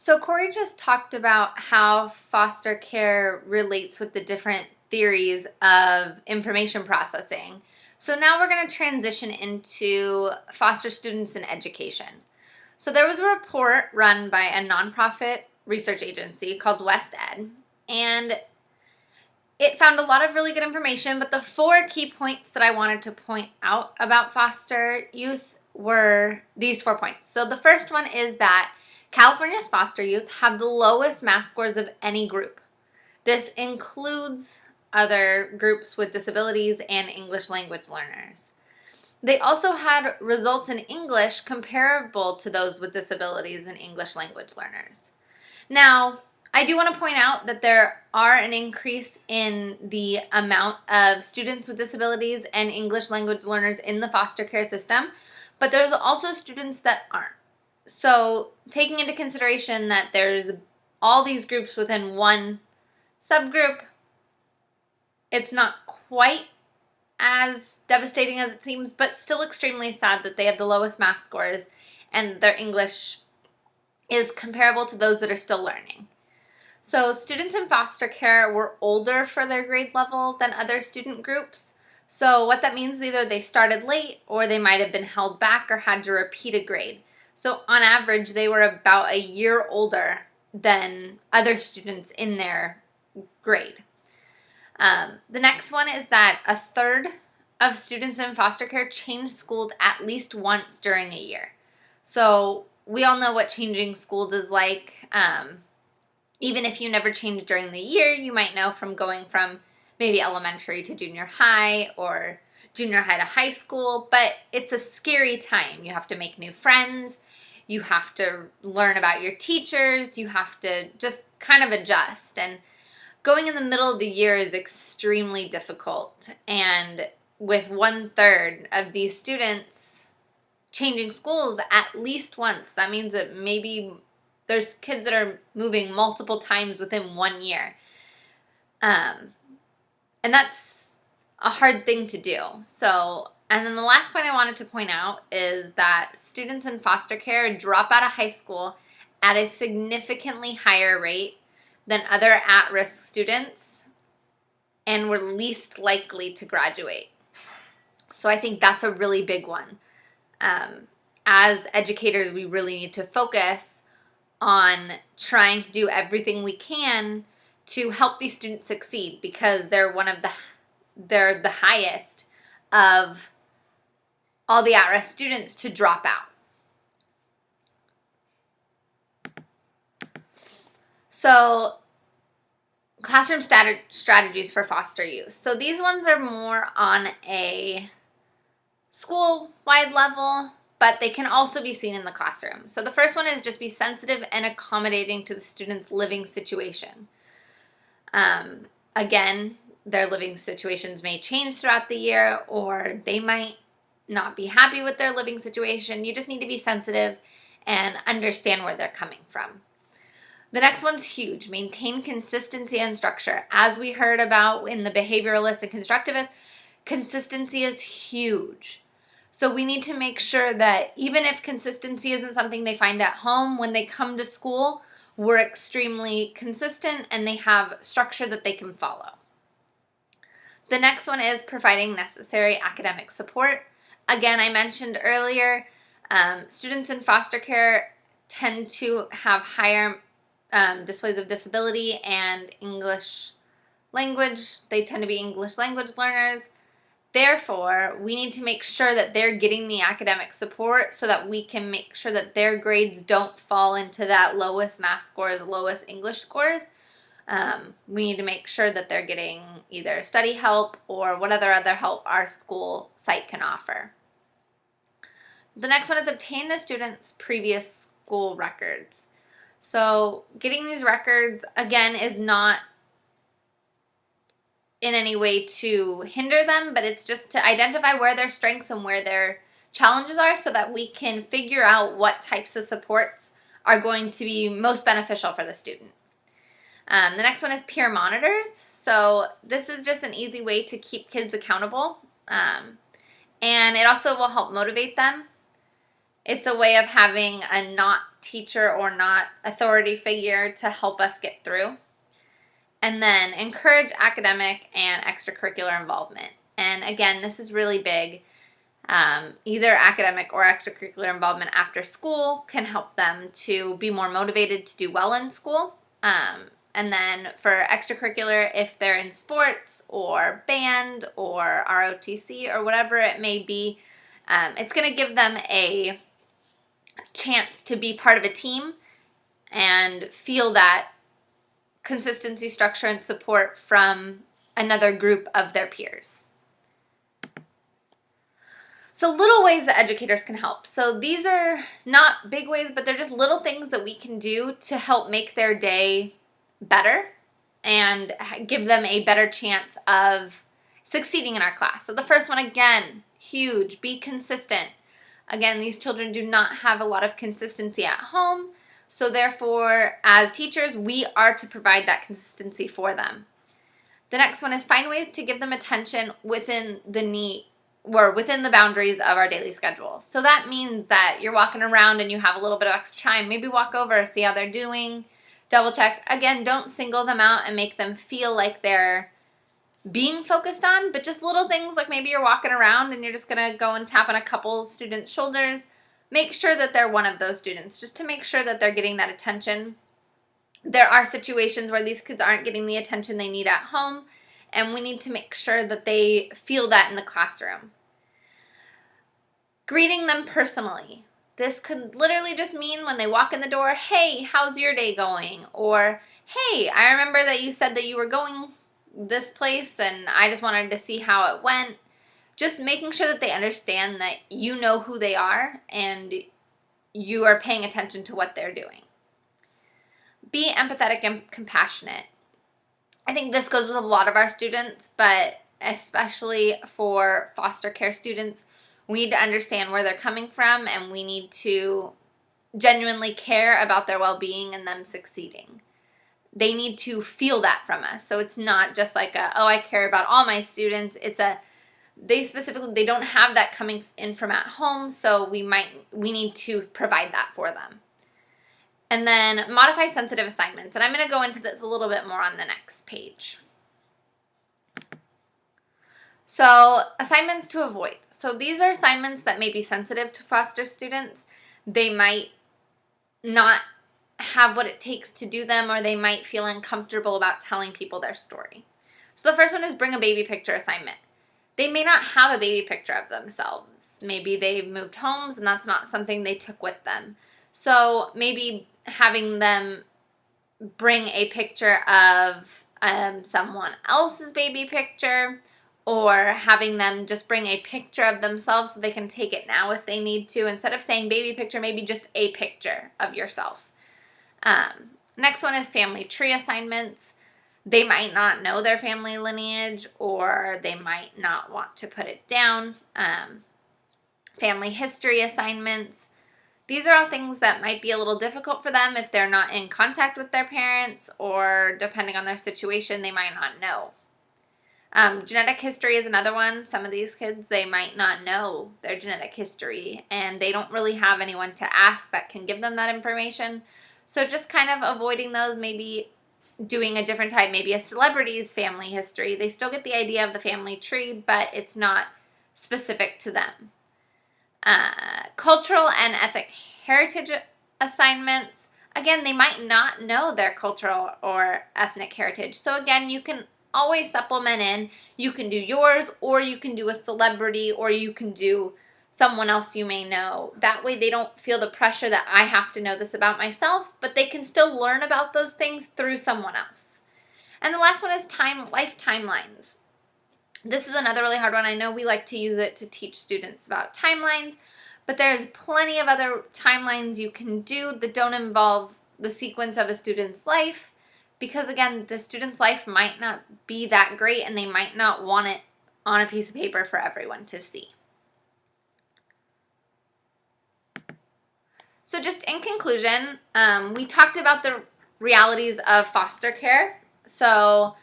So Corey just talked about how foster care relates with the different theories of information processing. So now we're going to transition into foster students in education. So there was a report run by a nonprofit research agency called West Ed, and it found a lot of really good information, but the four key points that I wanted to point out about foster youth were these 4 points. So the first one is that California's foster youth have the lowest math scores of any group. This includes other groups with disabilities and English language learners. They also had results in English comparable to those with disabilities and English language learners. Now, I do want to point out that there are an increase in the amount of students with disabilities and English language learners in the foster care system, but there's also students that aren't. So taking into consideration that there's all these groups within one subgroup, it's not quite as devastating as it seems, but still extremely sad that they have the lowest math scores and their English is comparable to those that are still learning. So students in foster care were older for their grade level than other student groups. So what that means is either they started late or they might have been held back or had to repeat a grade. So on average, they were about a year older than other students in their grade. The next one is that a third of students in foster care changed schools at least once during a year. So we all know what changing schools is like. Even if you never change during the year, you might know from going from maybe elementary to junior high or junior high to high school, but it's a scary time. You have to make new friends. You have to learn about your teachers. You have to just kind of adjust. And going in the middle of the year is extremely difficult. And with 1/3 of these students changing schools at least once, that means that maybe there's kids that are moving multiple times within 1 year. And that's a hard thing to do. And then the last point I wanted to point out is that students in foster care drop out of high school at a significantly higher rate than other at-risk students and were least likely to graduate. So I think that's a really big one. As educators, we really need to focus on trying to do everything we can to help these students succeed because they're the highest of all the at-risk students to drop out. So classroom strategies for foster youth. So these ones are more on a school-wide level, but they can also be seen in the classroom. So the first one is just be sensitive and accommodating to the student's living situation. Again, their living situations may change throughout the year, or they might not be happy with their living situation. You just need to be sensitive and understand where they're coming from. The next one's huge. Maintain consistency and structure. As we heard about in the behavioralist and constructivist, consistency is huge. So we need to make sure that even if consistency isn't something they find at home, when they come to school, we're extremely consistent and they have structure that they can follow. The next one is providing necessary academic support. Again, I mentioned earlier, students in foster care tend to have higher displays of disability and English language. They tend to be English language learners. Therefore, we need to make sure that they're getting the academic support so that we can make sure that their grades don't fall into that lowest math scores, lowest English scores. We need to make sure that they're getting either study help or what other help our school site can offer. The next one is obtain the student's previous school records. So getting these records, again, is not in any way to hinder them, but it's just to identify where their strengths and where their challenges are so that we can figure out what types of supports are going to be most beneficial for the student. The next one is peer monitors. So this is just an easy way to keep kids accountable, and it also will help motivate them. It's a way of having a not teacher or not authority figure to help us get through. And then encourage academic and extracurricular involvement. And again, this is really big. Either academic or extracurricular involvement after school can help them to be more motivated to do well in school. And then for extracurricular, if they're in sports or band or ROTC or whatever it may be, it's going to give them a chance to be part of a team and feel that consistency, structure, and support from another group of their peers. So little ways that educators can help. So these are not big ways, but they're just little things that we can do to help make their day better and give them a better chance of succeeding in our class. So the first one, again, huge, be consistent. Again, these children do not have a lot of consistency at home. So therefore, as teachers, we are to provide that consistency for them. The next one is find ways to give them attention within the boundaries of our daily schedule. So that means that you're walking around and you have a little bit of extra time. Maybe walk over, see how they're doing, double check. Again, don't single them out and make them feel like they're being focused on, but just little things like maybe you're walking around and you're just going to go and tap on a couple students' shoulders. Make sure that they're one of those students, just to make sure that they're getting that attention. There are situations where these kids aren't getting the attention they need at home, and we need to make sure that they feel that in the classroom. Greeting them personally. This could literally just mean when they walk in the door, hey, how's your day going? Or, hey, I remember that you said that you were going this place and I just wanted to see how it went. Just making sure that they understand that you know who they are and you are paying attention to what they're doing. Be empathetic and compassionate. I think this goes with a lot of our students, but especially for foster care students, we need to understand where they're coming from and we need to genuinely care about their well-being and them succeeding. They need to feel that from us. So it's not just like I care about all my students. They don't have that coming in from at home, so we need to provide that for them. And then modify sensitive assignments. And I'm going to go into this a little bit more on the next page. So assignments to avoid. So these are assignments that may be sensitive to foster students. They might not have what it takes to do them, or they might feel uncomfortable about telling people their story. So the first one is bring a baby picture assignment. They may not have a baby picture of themselves. Maybe they've moved homes and that's not something they took with them. So maybe having them bring a picture of someone else's baby picture, or having them just bring a picture of themselves so they can take it now if they need to. Instead of saying baby picture, maybe just a picture of yourself. Next one is family tree assignments. They might not know their family lineage, or they might not want to put it down. Family history assignments. These are all things that might be a little difficult for them if they're not in contact with their parents, or depending on their situation, they might not know. Genetic history is another one. Some of these kids, they might not know their genetic history, and they don't really have anyone to ask that can give them that information. So just kind of avoiding those, maybe doing a different type, maybe a celebrity's family history. They still get the idea of the family tree, but it's not specific to them. Cultural and ethnic heritage assignments. Again, they might not know their cultural or ethnic heritage. So again, you can always supplement in. You can do yours, or you can do a celebrity, or you can do someone else you may know. That way they don't feel the pressure that I have to know this about myself, but they can still learn about those things through someone else. And the last one is life timelines. This is another really hard one. I know we like to use it to teach students about timelines, but there's plenty of other timelines you can do that don't involve the sequence of a student's life, because again, the student's life might not be that great and they might not want it on a piece of paper for everyone to see. So just in conclusion, we talked about the realities of foster care. So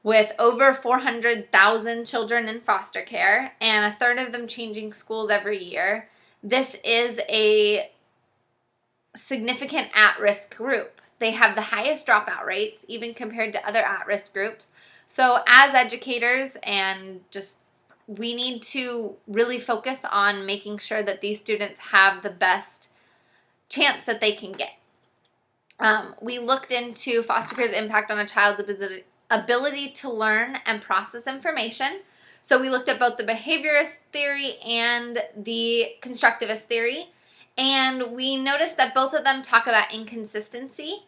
with over 400,000 children in foster care and a third of them changing schools every year, this is a significant at-risk group. They have the highest dropout rates, even compared to other at-risk groups. So as educators, and just we need to really focus on making sure that these students have the best chance that they can get. We looked into foster care's impact on a child's ability to learn and process information. So we looked at both the behaviorist theory and the constructivist theory, and we noticed that both of them talk about inconsistency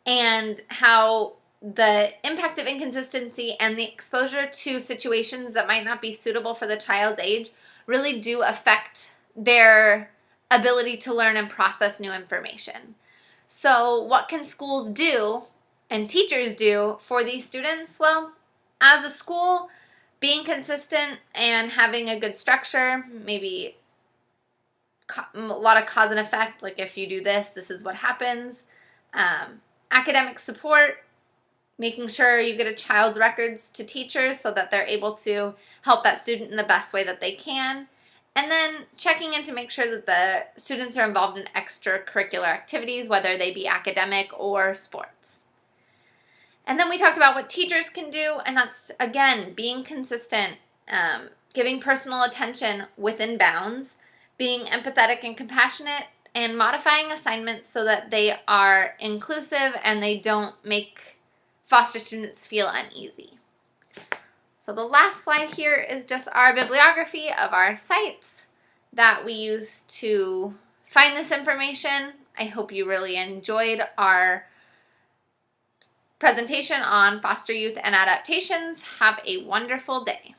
and how the impact of inconsistency and the exposure to situations that might not be suitable for the child's age really do affect their ability to learn and process new information. So what can schools do and teachers do for these students? Well, as a school, being consistent and having a good structure, maybe a lot of cause and effect, like if you do this, this is what happens. Academic support, making sure you get a child's records to teachers so that they're able to help that student in the best way that they can. And then checking in to make sure that the students are involved in extracurricular activities, whether they be academic or sports. And then we talked about what teachers can do, and that's, again, being consistent, giving personal attention within bounds, being empathetic and compassionate, and modifying assignments so that they are inclusive and they don't make foster students feel uneasy. So the last slide here is just our bibliography of our sites that we use to find this information. I hope you really enjoyed our presentation on foster youth and adaptations. Have a wonderful day.